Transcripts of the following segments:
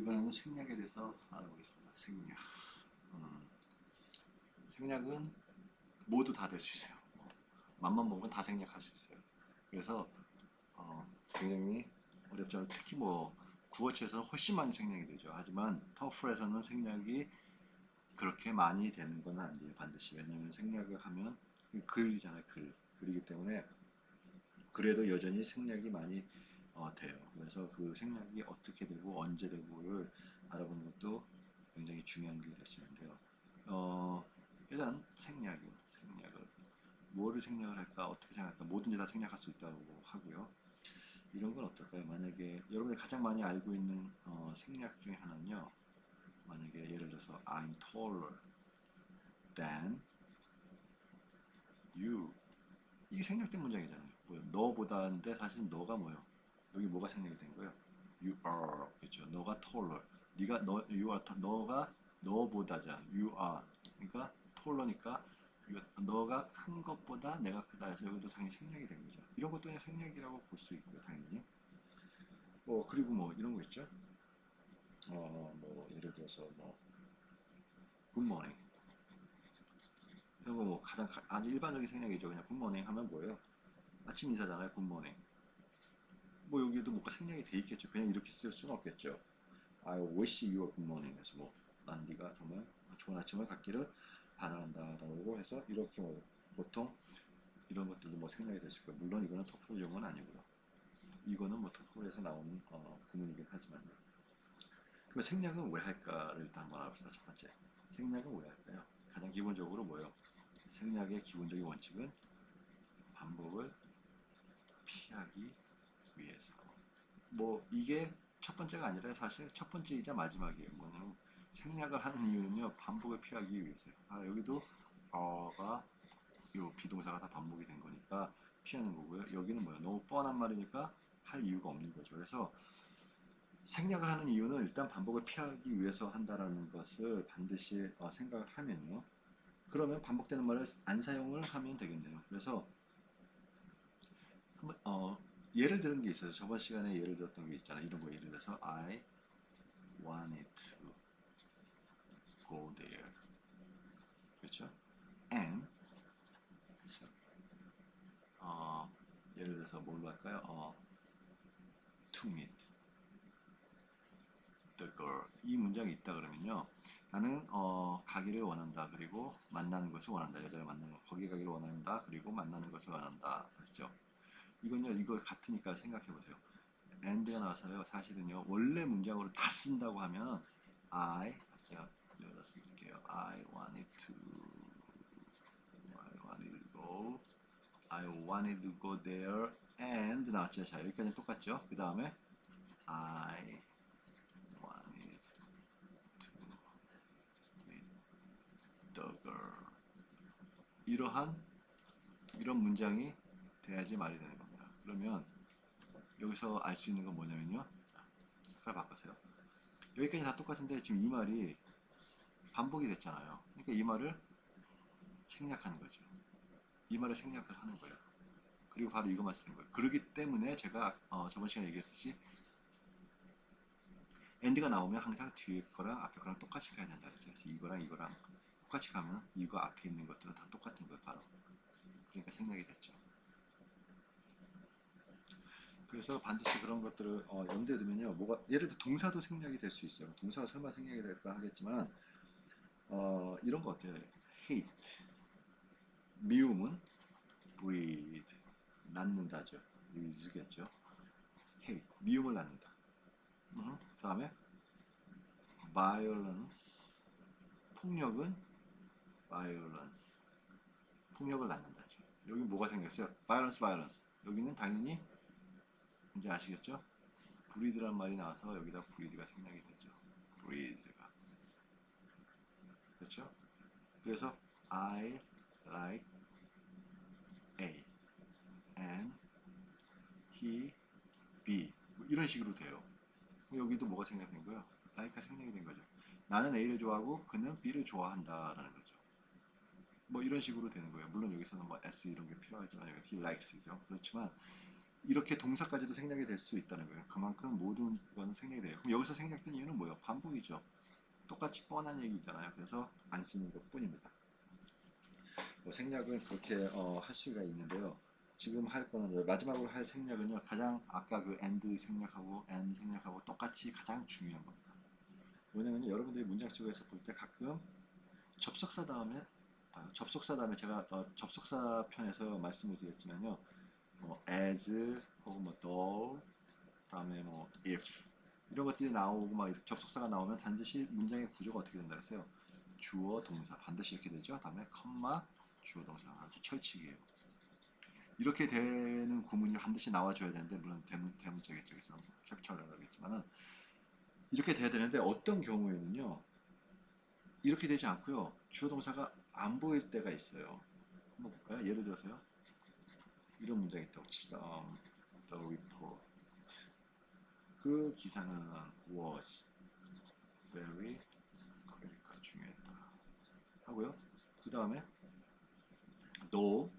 이번에는 생략에 대해서 알아보겠습니다. 생략. 음, 생략은 모두 다 될 수 있어요. 맘만 먹으면 다 생략할 수 있어요. 그래서 굉장히 어렵죠. 특히 뭐 구어체에서는 훨씬 많이 생략이 되죠. 하지만 터플에서는 생략이 그렇게 많이 되는 건 아니에요. 반드시. 왜냐하면 생략을 하면 글이잖아요. 글이기 때문에 그래도 여전히 생략이 많이 돼요. 그래서 그 생략이 어떻게 되고 언제 되고를 알아보는 것도 굉장히 중요한 게 될 수 있는데요. 어, 일단 생략을 뭐를 생략을 할까 어떻게 생각할까 뭐든지 다 생략할 수 있다고 하고요. 이런 건 어떨까요? 만약에 여러분이 가장 많이 알고 있는 생략 중에 하나는요. 만약에 예를 들어서 I'm taller than you 이게 생략된 문장이잖아요. 뭐요? 너보다인데 사실 너가 뭐요? 여기 뭐가 생략이 된 거예요? You are 그렇죠. 너가 taller. 네가 너 you are 너가 너보다자. You are. 그러니까 taller니까 이거 너가 큰 것보다 내가 크다 해서 여기도 당연히 생략이 된 거죠. 이런 것도 그냥 생략이라고 볼 수 있고요, 당연히. 그리고 뭐 이런 거 있죠. 뭐 예를 들어서 뭐 good morning 이런 거 뭐 가장 아주 일반적인 생략이죠. 그냥 good morning 하면 뭐예요? 아침 인사잖아요. good morning. 뭐 여기에도 뭔가 생략이 돼 있겠죠. 그냥 이렇게 쓸 수는 없겠죠. I wish you a good morning. 그래서 뭐, 난 네가 정말 좋은 아침을 갖기를 바란다라고 해서 이렇게 뭐, 보통 이런 것들도 뭐 생략이 될 수 있고, 물론 이거는 토플용은 아니고요. 이거는 뭐 토플에서 나오는 구문이긴 하지만요. 그럼 생략은 왜 할까를 일단 한번 알아봅시다. 첫 번째. 생략은 왜 할까요? 가장 기본적으로 뭐예요? 생략의 기본적인 원칙은 반복을 피하기 위해서. 뭐 이게 첫 번째가 아니라 사실 첫 번째이자 마지막이에요. 뭐냐면 생략을 하는 이유는요 반복을 피하기 위해서요. 여기도 어가 요 비동사가 다 반복이 된 거니까 피하는 거고요. 여기는 뭐야 너무 뻔한 말이니까 할 이유가 없는 거죠. 그래서 생략을 하는 이유는 일단 반복을 피하기 위해서 한다라는 것을 반드시 생각을 하면요. 그러면 반복되는 말을 안 사용을 하면 되겠네요. 그래서 한번 예를 들은 게 있어요. 저번 시간에 예를 들었던 게 있잖아요. 이런 거 예를 들어서 I wanted to go there. 그렇죠? And 그렇죠? 예를 들어서 뭘로 할까요? To meet the girl. 이 문장이 있다 그러면요. 나는 가기를 원한다. 그리고 만나는 것을 원한다. 여자를 만나는 거. 거기 가기를 원한다. 그리고 만나는 것을 원한다. 아시죠? 이건요. 이거 같으니까 생각해 보세요. and가 나와서요. 사실은요. 원래 문장으로 다 쓴다고 하면 제가 여기다 쓸게요. I wanted to go there and 나왔죠. 자, 여기까지는 똑같죠. 그 다음에 I wanted to meet the girl. 이러한 이런 문장이 돼야지 말이 되는 겁니다. 그러면 여기서 알 수 있는 건 뭐냐면요. 자, 색깔 바꾸세요. 여기까지 다 똑같은데 지금 이 말이 반복이 됐잖아요. 그러니까 이 말을 생략하는 거죠. 이 말을 생략을 하는 거예요. 그리고 바로 이것만 쓰는 거예요. 그렇기 때문에 제가 저번 시간에 얘기했듯이 엔드가 나오면 항상 뒤에 거랑 앞에 거랑 똑같이 가야 된다 그랬죠. 그래서 이거랑 이거랑 똑같이 가면 이거 앞에 있는 것들은 다 똑같은 거예요. 바로. 그러니까 생략이 됐죠. 그래서 반드시 그런 것들을 염두에 두면요. 뭐가 예를 들어 동사도 생략이 될 수 있어요. 동사가 설마 생략이 될까 하겠지만 이런 거 어때요? hate 미움은 breed 낳는다죠. breed겠죠. hate 미움을 낳는다. 다음에 violence 폭력은 violence 폭력을 낳는다죠. 여기 뭐가 생겼어요? violence 여기는 당연히 이제 아시겠죠? breed란 말이 나와서 여기다 breed가 생략이 되죠. breed가 그렇죠? 그래서 I like A and he B 뭐 이런 식으로 돼요. 여기도 뭐가 생략된 거예요? like가 생략이 된 거죠. 나는 A를 좋아하고 그는 B를 좋아한다라는 거죠. 뭐 이런 식으로 되는 거예요. 물론 여기서는 뭐 S 이런 게 필요하지만 여기 he likes죠. 그렇지만 이렇게 동사까지도 생략이 될 수 있다는 거예요. 그만큼 모든 건 생략이 돼요. 그럼 여기서 생략된 이유는 뭐예요? 반복이죠. 똑같이 뻔한 얘기잖아요. 그래서 안 쓰는 것 뿐입니다. 뭐 생략은 그렇게 할 수가 있는데요. 지금 할 거는 마지막으로 할 생략은요. 가장 아까 그 and 생략하고 and 생략하고 똑같이 가장 중요한 겁니다. 왜냐면 여러분들이 문장 속에서 볼 때 가끔 접속사 다음에 접속사 다음에 제가 접속사 편에서 말씀을 드렸지만요. 뭐 as 혹은 뭐 though 다음에 뭐 if 이런 것들이 나오고 막 이렇게 접속사가 나오면 반드시 문장의 구조가 어떻게 된다 그랬어요? 주어 동사 반드시 이렇게 되죠. 다음에 컴마 주어 동사 아주 철칙이에요. 이렇게 되는 구문이 반드시 나와줘야 되는데 물론 대문자겠죠. 그래서 캡처를 하겠지만은 이렇게 돼야 되는데 어떤 경우에는요 이렇게 되지 않고요 주어 동사가 안 보일 때가 있어요. 한번 볼까요? 예를 들어서요 이런 문장이 있다고 칩시다. The report 그 기사는 was very critical 중요했다 하고요. 그 다음에 though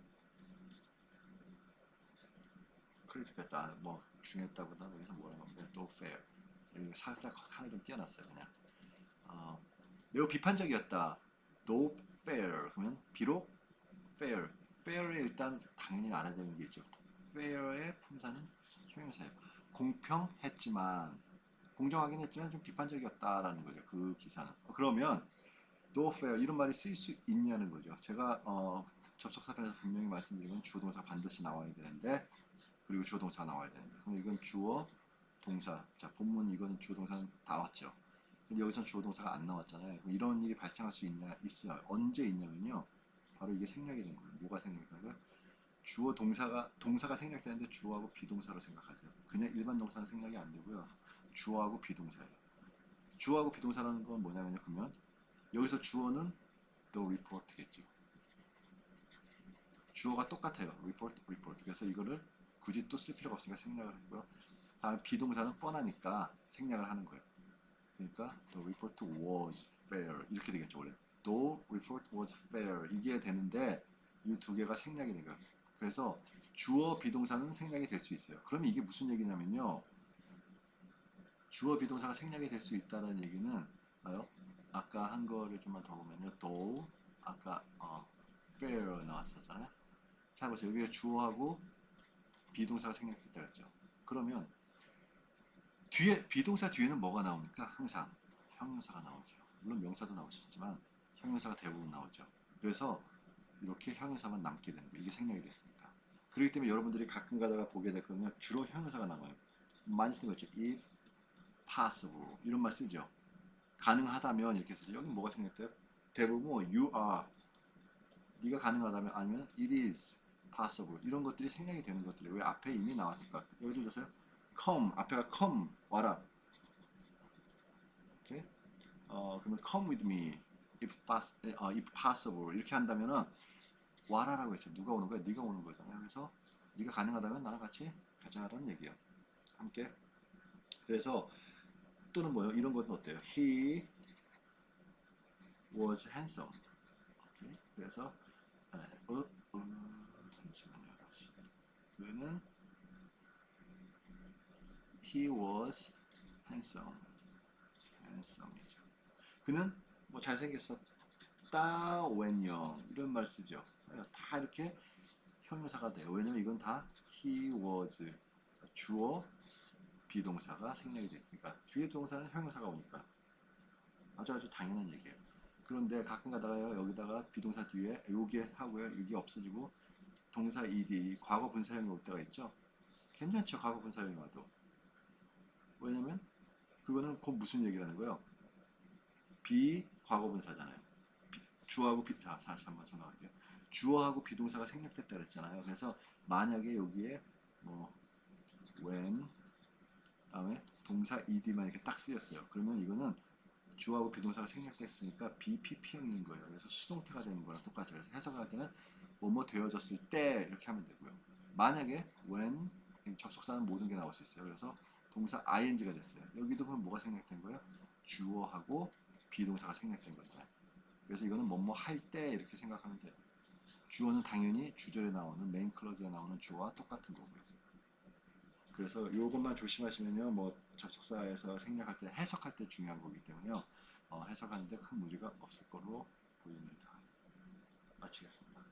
critical했다 뭐 중요했다보다 여기서 뭐라고 하면 though fair 여기 살짝 칸을 좀 띄어놨어요 그냥 매우 비판적이었다. though fair 그러면 비록 fair fair에 일단 당연히 알아야 되는 게 있죠. fair의 품사는 형용사예요. 공평했지만 공정하긴 했지만 좀 비판적이었다라는 거죠. 그 기사는. 그러면 though fair 이런 말이 쓰일 수 있냐는 거죠. 제가 접속사편에서 분명히 말씀드린 건 주어 동사 반드시 나와야 되는데 그리고 주어 동사가 나와야 되는데 그럼 이건 주어 동사 자 본문 이거는 주어 동사는 나왔죠. 근데 여기서는 주어 동사가 안 나왔잖아요. 그럼 이런 일이 발생할 수 있어요. 언제 있냐면요. 바로 이게 생략이 된 거예요. 뭐가 생략된 거예요? 주어 동사가 생략되는데 주어하고 비동사로 생각하세요. 그냥 일반 동사는 생략이 안 되고요. 주어하고 비동사예요. 주어하고 비동사라는 건 뭐냐면요. 그러면 여기서 주어는 the report겠죠. 주어가 똑같아요. report. 그래서 이거를 굳이 또 쓸 필요가 없으니까 생략을 했고요. 다음 비동사는 뻔하니까 생략을 하는 거예요. 그러니까 the report was fair 이렇게 되겠죠 원래. The report was fair 이게 되는데 이 두 개가 생략이 되고요. 그래서 주어 비동사는 생략이 될 수 있어요. 그러면 이게 무슨 얘기냐면요. 주어 비동사가 생략이 될 수 있다는 얘기는 봐요. 아까 한 거를 좀만 더 보면요. though 아까 fair 나왔었잖아요. 자 보세요. 여기에 주어하고 비동사가 생략됐다 그랬죠. 그러면 뒤에 비동사 뒤에는 뭐가 나옵니까? 항상 형용사가 나오죠. 물론 명사도 나올 수 있지만 형용사가 대부분 나오죠. 그래서 이렇게 형용사만 남게 되는 거예요. 이게 생략이 됐으니까. 그렇기 때문에 여러분들이 가끔 가다가 보게 될 거면 주로 형용사가 나와요. 많이 쓰는 거 있죠. if possible 이런 말 쓰죠. 가능하다면 이렇게 쓰죠. 여기 뭐가 생략돼요? 대부분 you are 네가 가능하다면 아니면 it is possible 이런 것들이 생략이 되는 것들이에요. 왜 앞에 이미 나왔을까? 예를 들어서요. come 앞에가 come 와라. 오케이? 그러면 come with me if possible 이렇게 한다면은 와라라고 했죠. 누가 오는 거야? 네가 오는 거잖아요. 그래서 네가 가능하다면 나랑 같이 가자라는 얘기예요. 함께. 그래서 또는 뭐요? 이런 것은 어때요? He was handsome. 오케이. 그래서 네, 잠시만요. 다시. 그는 he was handsome. handsome이죠. 그는 뭐 잘생겼었다 when young 이런 말 쓰죠. 다 이렇게 형용사가 돼요. 왜냐면 이건 다 he was 주어 비동사가 생략이 됐으니까 뒤에 동사는 형용사가 오니까 아주 당연한 얘기예요. 그런데 가끔 가다가요 여기다가 비동사 뒤에 요게 하고요 여기 없어지고 동사 ed 과거 분사형이 올 때가 있죠. 괜찮죠 과거 분사형이 와도. 왜냐면 그거는 곧 무슨 얘기라는 거예요. 비과거 분사잖아요. 주어하고 자 다시 한번 설명할게요. 주어하고 비동사가 생략됐다 그랬잖아요. 그래서 만약에 여기에 뭐 when 다음에 동사 ed만 이렇게 딱 쓰였어요. 그러면 이거는 주어하고 비동사가 생략됐으니까 BPP형인 거예요. 그래서 수동태가 되는 거랑 똑같죠. 그래서 해석할 때는 뭐뭐 되어졌을 때 이렇게 하면 되고요. 만약에 when 접속사는 모든 게 나올 수 있어요. 그래서 동사 ing가 됐어요. 여기도 그럼 뭐가 생략된 거예요? 주어하고 비동사가 생략된 거잖아요. 그래서 이거는 뭐뭐 할 때 이렇게 생각하면 돼요. 주어는 당연히 주절에 나오는 메인 클러즈에 나오는 주어와 똑같은 거고요. 그래서 요것만 조심하시면요, 뭐 접속사에서 생략할 때 해석할 때 중요한 거기 때문에요. 해석하는데 큰 무리가 없을 거로 보입니다. 마치겠습니다.